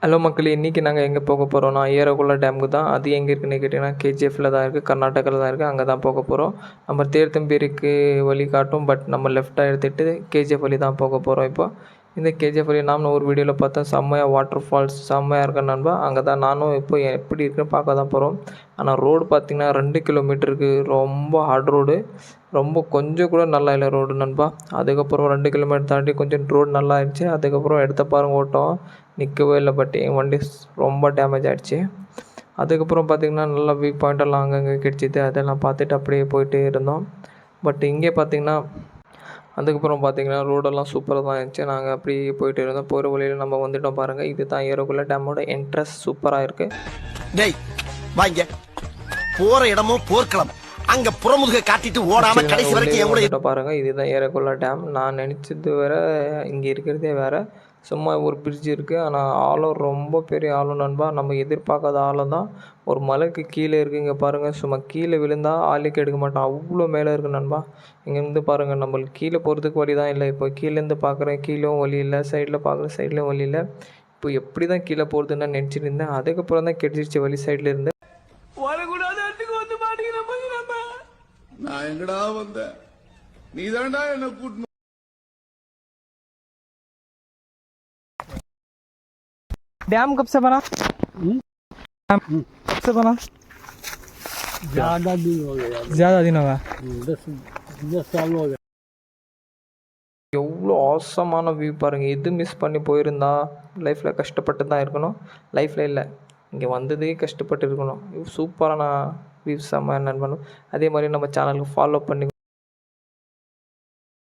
Hello மக்களே, இன்றைக்கி நாங்கள் எங்கே போக போகிறோம்னா ஏரகுள டேமுக்கு தான். அது எங்கே இருக்குன்னு கேட்டிங்கன்னா கேஜிஎஃப்பில் தான் இருக்குது, கர்நாடகாவில் தான் இருக்குது. அங்கே தான் போக போகிறோம். நம்ம தேர்த்தம்பேரிக்கு வழி காட்டும், பட் நம்ம லெஃப்ட்டாக எடுத்துகிட்டு கேஜிஎஃப் வழி தான் போக போகிறோம். இப்போ இந்த கேஜிஎஃப் வழி நானும் ஒரு வீடியோவில் பார்த்தேன், செம்மையாக வாட்டர் ஃபால்ஸ் செம்மையாக இருக்கேன் நண்பா. அங்கே தான் நானும் இப்போ எப்படி இருக்குன்னு பார்க்க தான் போகிறோம். ஆனால் ரோடு பார்த்திங்கன்னா 2 கிலோமீட்டருக்கு ரொம்ப ஹார்ட் ரோடு, ரொம்ப கொஞ்சம் கூட நல்லா இல்லை ரோடு நண்பா. அதுக்கப்புறம் 2 கிலோமீட்டர் தாண்டி கொஞ்சம் ரோடு நல்லா ஆயிடுச்சு. அதுக்கப்புறம் எடுத்த பாருங்க ஓட்டம் நிற்கவே இல்லை, பட் என் வண்டி ரொம்ப டேமேஜ் ஆகிடுச்சு. அதுக்கப்புறம் பார்த்திங்கன்னா நல்லா வியூ பாயிண்டெல்லாம் அங்கங்கே கிடச்சிது, அதெல்லாம் பார்த்துட்டு அப்படியே போயிட்டே இருந்தோம். பட் இங்கே பார்த்திங்கன்னா அதுக்கப்புறம் பார்த்திங்கன்னா ரோடெல்லாம் சூப்பராக தான் இருந்துச்சு. நாங்கள் அப்படியே போயிட்டு இருந்தோம். போகிற வழியில் நம்ம வந்துட்டோம் பாருங்கள். இது தான் ஏரகுள டேமோட என்ட்ரன்ஸ், சூப்பராக இருக்குது. டேய் வாங்க, போகிற இடமும் போர்க்களம், அங்கே புறமுதுக காட்டிட்டு ஓடாம கடைசி வரைக்கும் என் கூட பாருங்க. இதுதான் ஏரகுள டேம். நான் நினச்சது வேற, இங்கே இருக்கிறதே வேறு. சும்மா ஒரு பிரிட்ஜ் இருக்குது, ஆனால் ஆழம் ரொம்ப பெரிய ஆழம் நண்பா. நம்ம எதிர்பார்க்காத ஆழம் தான். ஒரு மலைக்கு கீழே இருக்குது. இங்கே பாருங்கள், சும்மா கீழே விழுந்தால் ஆளுக்கு எடுக்க மாட்டோம், அவ்வளோ மேலே இருக்குது நண்பா. இங்கேருந்து பாருங்கள், நம்மளுக்கு கீழே போகிறதுக்கு வழி தான் இல்லை. இப்போ கீழேருந்து பார்க்குறேன், கீழேவும் வழி இல்லை, சைடில் பார்க்குறேன், சைட்லேயும் வழி இல்லை. இப்போ எப்படி தான் கீழே போகிறதுன்னு நினச்சிட்டு இருந்தேன். அதுக்கப்புறம் தான் கெடிச்சிருச்சு வழி சைடில் இருந்து. நான் எங்கடா வந்தேன், நீ தான்டா என்ன கூட்டணும். डैम कब से बना? डैम कब से बना? ज्यादा दिन हो गया, ज़्यादा दिन होगा, 10 साल हो गया। எவ்வளோ ஆசமான வியூ பாருங்கள். எது மிஸ் பண்ணி போயிருந்தா லைஃப்பில் கஷ்டப்பட்டு தான் இருக்கணும். லைஃப்பில் இல்லை, இங்கே வந்ததே கஷ்டப்பட்டு இருக்கணும். சூப்பரான வியூஸ் செம்ம நண்பனும். அதே மாதிரி நம்ம சேனலுக்கு ஃபாலோ பண்ணி